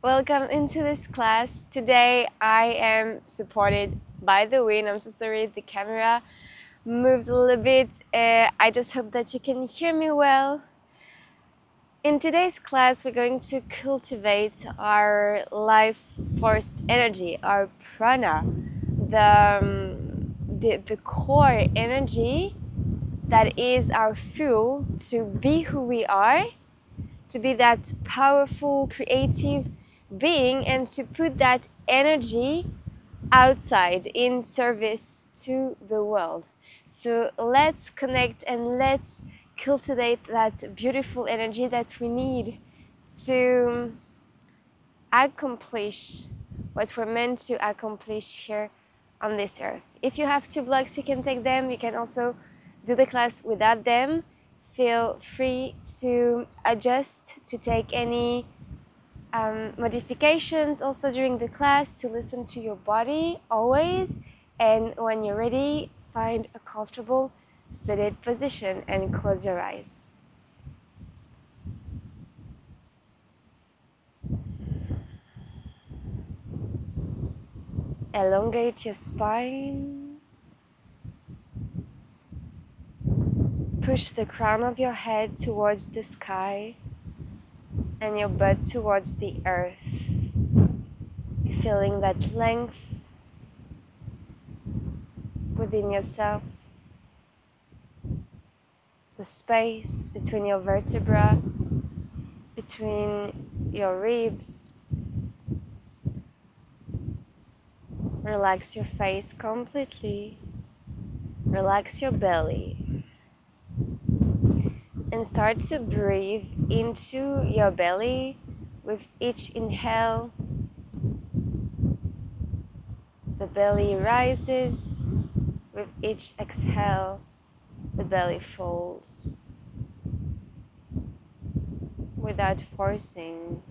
Welcome into this class. Today I am supported by the wind. I'm so sorry the camera moves a little bit. I just hope that you can hear me well. In today's class we're going to cultivate our life force energy, our prana, the core energy that is our fuel to be who we are, to be that powerful, creative being, and to put that energy outside in service to the world. So let's connect and let's cultivate that beautiful energy that we need to accomplish what we're meant to accomplish here on this earth. If you have 2 blocks, you can take them. You can also do the class without them. Feel free to adjust, to take any modifications also during the class, to listen to your body always. And when you're ready, find a comfortable seated position and close your eyes. Elongate your spine. Push the crown of your head towards the sky and your butt towards the earth. Feeling that length within yourself. The space between your vertebrae, between your ribs. Relax your face completely. Relax your belly. And start to breathe into your belly with each inhale. The belly rises. With each exhale, the belly folds. Without forcing.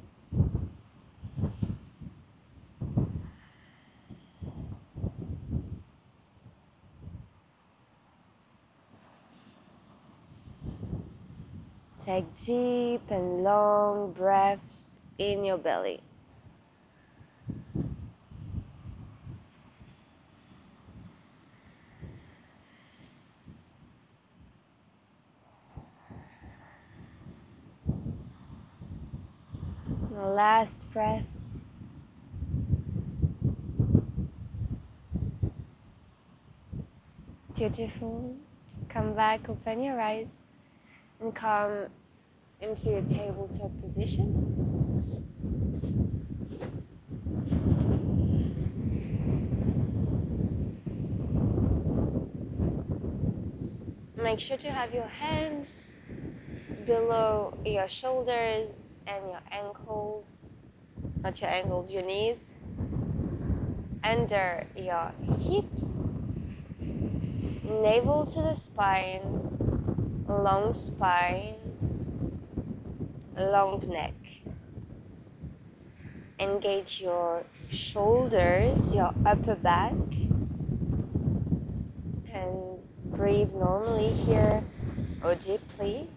Take deep and long breaths in your belly. Last breath. Beautiful. Come back, open your eyes, and come into a tabletop position. Make sure to have your hands below your shoulders and your ankles, not your ankles, your knees, under your hips, navel to the spine, long spine, long neck. Engage your shoulders, your upper back, and breathe normally here or deeply.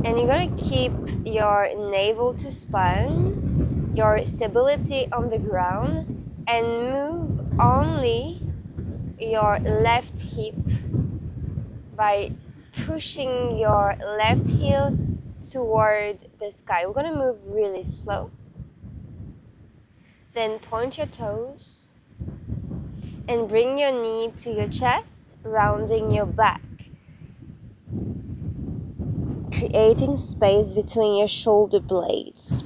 And you're going to keep your navel to spine, your stability on the ground, and move only your left hip by pushing your left heel toward the sky. We're going to move really slow. Then point your toes and bring your knee to your chest, rounding your back, creating space between your shoulder blades.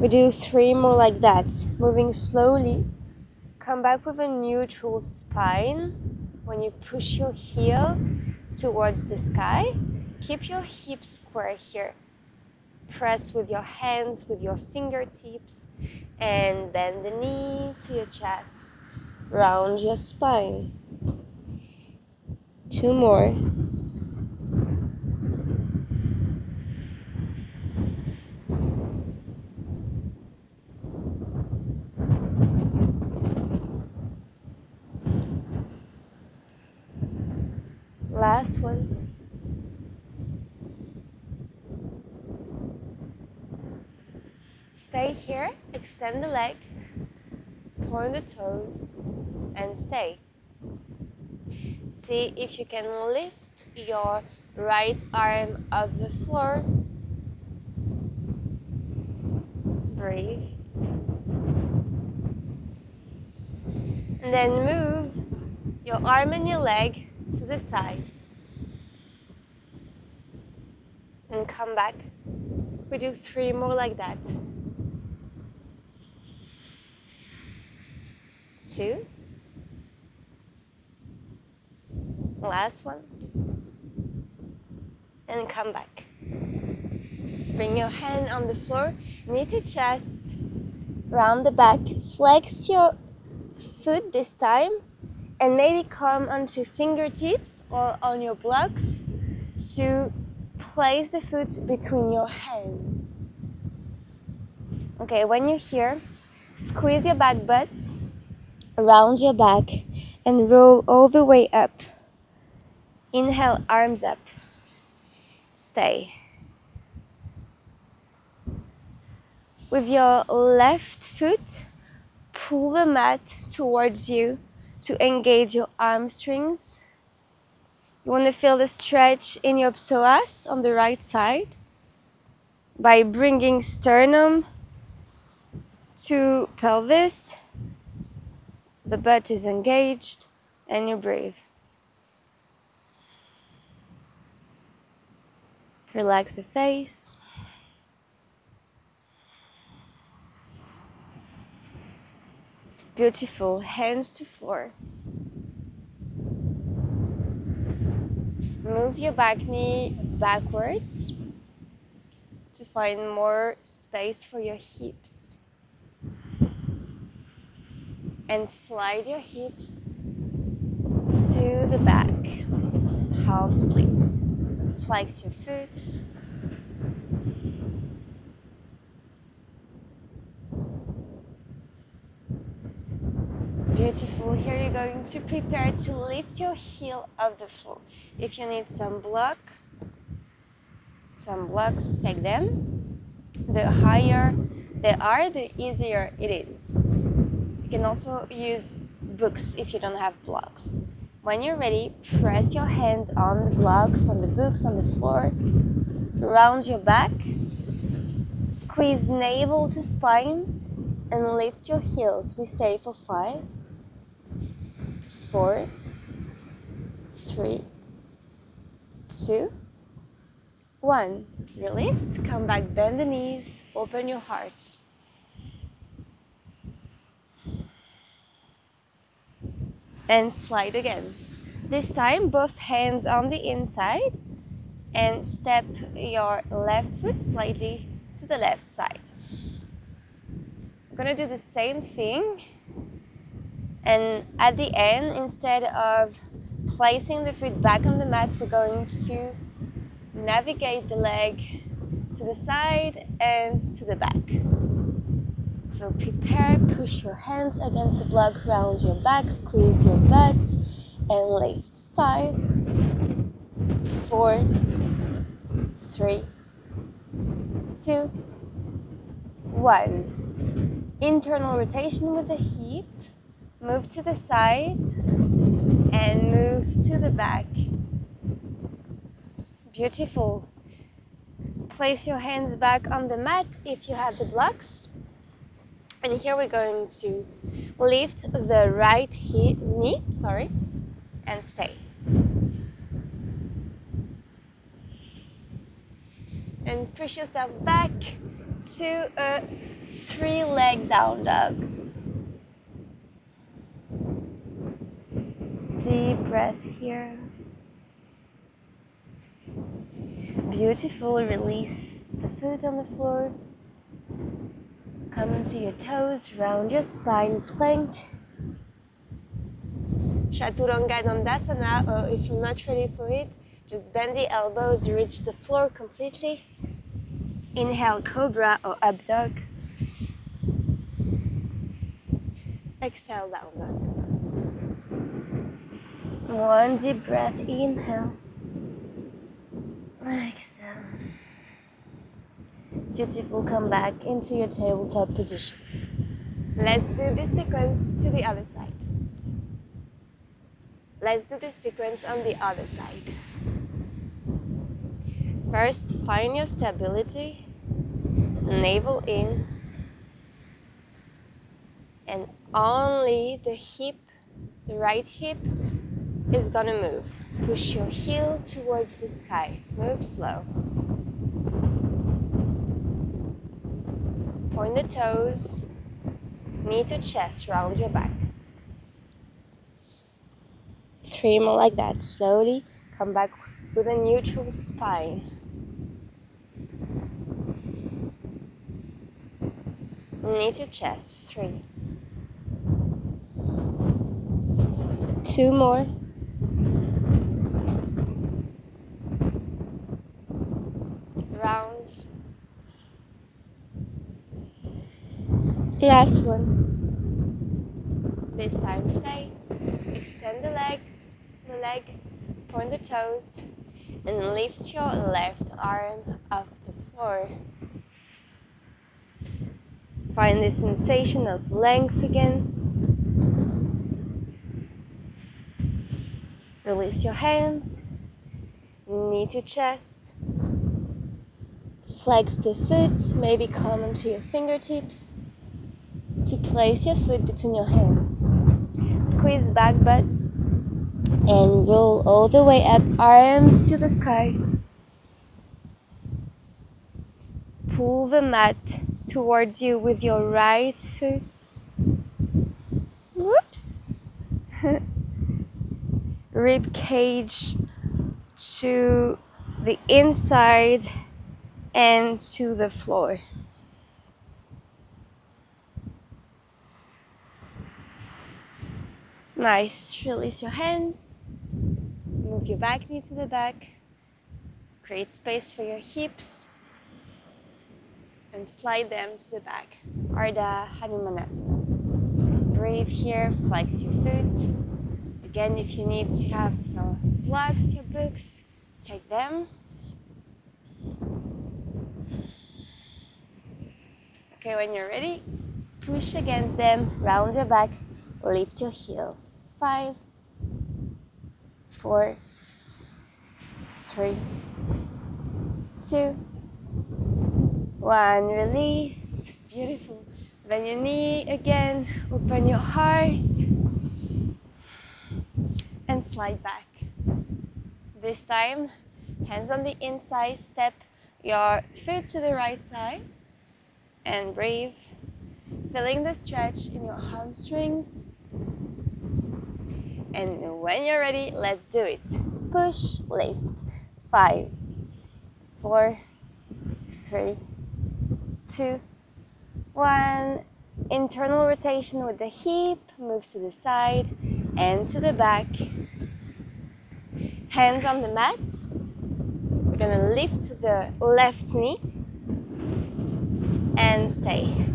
We do 3 more like that, moving slowly. Come back with a neutral spine when you push your heel towards the sky. Keep your hips square here. Press with your hands, with your fingertips, and bend the knee to your chest. Round your spine. 2 more. Last one. Stay here, extend the leg, point the toes, and stay. See if you can lift your right arm off the floor. Breathe. And then move your arm and your leg to the side. And come back. We do 3 more like that. 2. Last one. And come back. Bring your hand on the floor, knee to chest, round the back. Flex your foot this time, and maybe come onto fingertips or on your blocks to place the foot between your hands. Okay, when you're here, squeeze your back butt, round your back, and roll all the way up. Inhale, arms up. Stay. With your left foot, pull the mat towards you to engage your hamstrings. You want to feel the stretch in your psoas on the right side by bringing sternum to pelvis. The butt is engaged and you breathe. Relax the face. Beautiful. Hands to floor. Move your back knee backwards to find more space for your hips. And slide your hips to the back. Half split. Flex your foot. Beautiful. Here you're going to prepare to lift your heel off the floor. If you need some blocks, take them. The higher they are, the easier it is. You can also use books if you don't have blocks. When you're ready, press your hands on the blocks, on the books, on the floor. Round your back. Squeeze navel to spine and lift your heels. We stay for 5, 4, 3, 2, 1. Release. Come back, bend the knees, open your heart. And slide again. This time, both hands on the inside and step your left foot slightly to the left side. We're going to do the same thing. And at the end, instead of placing the foot back on the mat, we're going to navigate the leg to the side and to the back. So prepare, push your hands against the block, round your back, squeeze your butt, and lift. 5, 4, 3, 2, 1. Internal rotation with the hip. Move to the side and move to the back. Beautiful. Place your hands back on the mat if you have the blocks. And here we're going to lift the right knee, and stay. And push yourself back to a 3-leg down dog. Deep breath here. Beautiful. Release the foot on the floor. Come onto your toes, round your spine, plank. Chaturanga Dandasana, or if you're not ready for it, just bend the elbows, reach the floor completely. Inhale, cobra or up dog. Exhale, down dog. 1 deep breath, inhale. Exhale. Beautiful, come back into your tabletop position. Let's do this sequence to the other side. Let's do this sequence on the other side. First, find your stability, navel in, and only the hip, the right hip, is gonna move. Push your heel towards the sky. Move slow. Point the toes, knee to chest, round your back. 3 more like that. Slowly come back with a neutral spine. Knee to chest. 3. 2 more. Round. Last one. This time stay. Extend the legs, the leg, point the toes, and lift your left arm off the floor. Find the sensation of length again. Release your hands, knee to chest. Flex the foot, maybe come onto your fingertips to place your foot between your hands. Squeeze back butt and roll all the way up, arms to the sky. Pull the mat towards you with your right foot. Whoops! Rib cage to the inside and to the floor. Nice. Release your hands. Move your back knee to the back. Create space for your hips. And slide them to the back. Ardha Hanumanasana. Breathe here. Flex your foot. Again, if you need to have your blocks, your books, take them. Okay, when you're ready, push against them, round your back, lift your heel. 5, 4, 3, 2, 1. Release. Beautiful. Bend your knee again, open your heart, and slide back. This time, hands on the inside, step your foot to the right side, and breathe, feeling the stretch in your hamstrings. And when you're ready, let's do it. Push, lift. 5, 4, 3, 2, 1. Internal rotation with the hip, moves to the side and to the back. Hands on the mat. We're gonna lift the left knee and stay.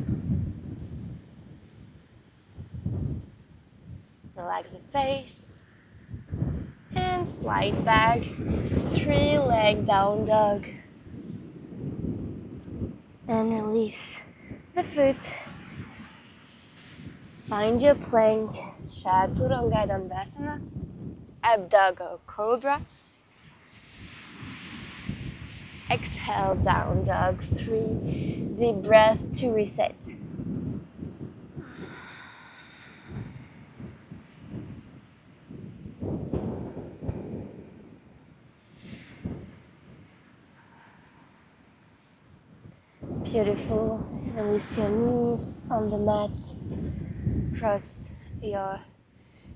Relax the face and slide back. 3-leg down dog. And release the foot. Find your plank, Chaturanga Dandasana, Up dog or cobra. Exhale, down dog. 3. Deep breath to reset. Beautiful. Release your knees on the mat. Cross your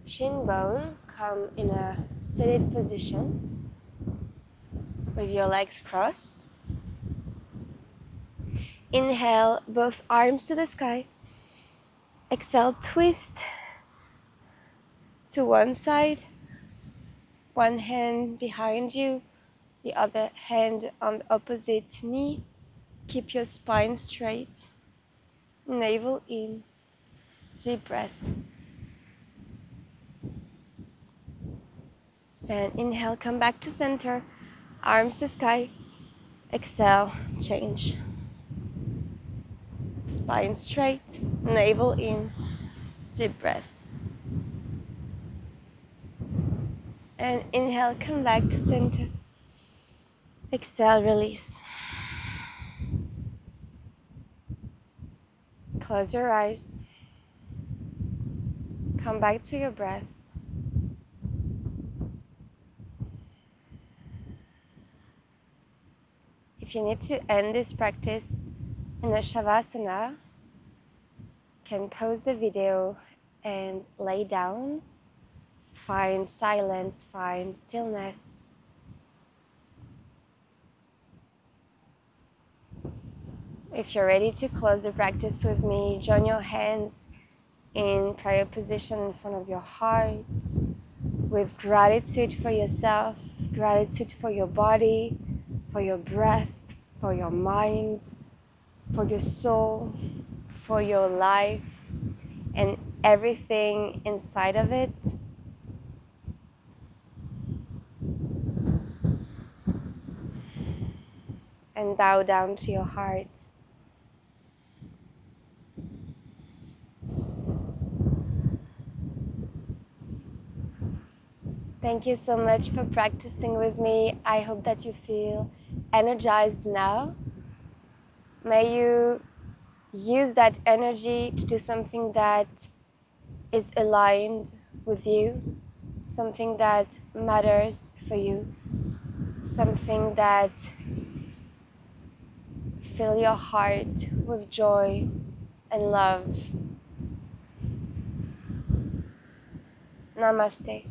shin bone. Come in a seated position with your legs crossed. Inhale, both arms to the sky. Exhale, twist to one side. One hand behind you, the other hand on the opposite knee. Keep your spine straight. Navel in. Deep breath. And inhale, come back to center. Arms to sky. Exhale, change. Spine straight, navel in, deep breath. And inhale, come back to center. Exhale, release. Close your eyes. Come back to your breath. If you need to end this practice in a shavasana, you can pause the video and lay down. Find silence, find stillness. If you're ready to close the practice with me, join your hands in prayer position in front of your heart with gratitude for yourself, gratitude for your body, for your breath, for your mind, for your soul, for your life, and everything inside of it. And bow down to your heart. Thank you so much for practicing with me. I hope that you feel energized now. May you use that energy to do something that is aligned with you, something that matters for you, something that fills your heart with joy and love. Namaste.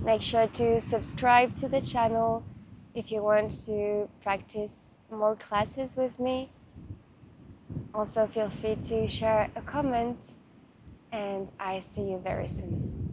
Make sure to subscribe to the channel if you want to practice more classes with me. Also, feel free to share a comment, and I see you very soon.